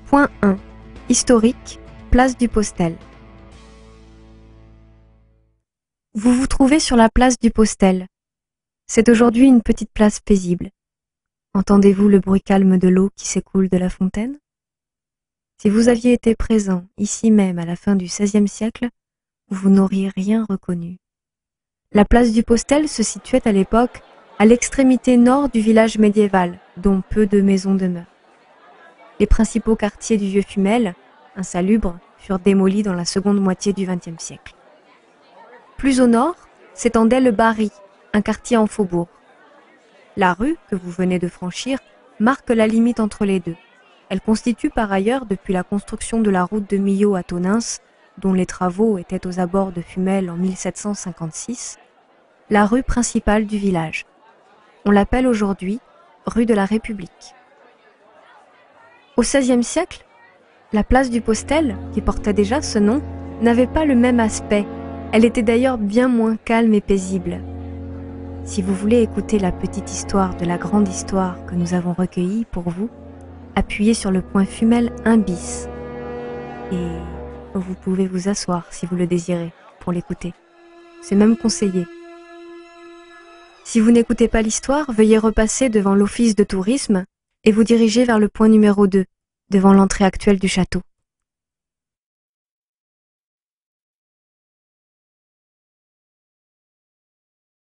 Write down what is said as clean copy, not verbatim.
Point 1. Historique, place du Postel. Vous vous trouvez sur la place du Postel. C'est aujourd'hui une petite place paisible. Entendez-vous le bruit calme de l'eau qui s'écoule de la fontaine? Si vous aviez été présent ici même à la fin du XVIe siècle, vous n'auriez rien reconnu. La place du Postel se situait à l'époque à l'extrémité nord du village médiéval, dont peu de maisons demeurent. Les principaux quartiers du vieux Fumel, insalubres, furent démolis dans la seconde moitié du XXe siècle. Plus au nord s'étendait le Barry, un quartier en faubourg. La rue que vous venez de franchir marque la limite entre les deux. Elle constitue par ailleurs, depuis la construction de la route de Millau à Tonneins, dont les travaux étaient aux abords de Fumel en 1756, la rue principale du village. On l'appelle aujourd'hui rue de la République. Au XVIe siècle, la place du Postel, qui portait déjà ce nom, n'avait pas le même aspect. Elle était d'ailleurs bien moins calme et paisible. Si vous voulez écouter la petite histoire de la grande histoire que nous avons recueillie pour vous, appuyez sur le point Fumel 1 bis. Et vous pouvez vous asseoir si vous le désirez pour l'écouter. C'est même conseillé. Si vous n'écoutez pas l'histoire, veuillez repasser devant l'office de tourisme et vous diriger vers le point numéro 2, devant l'entrée actuelle du château.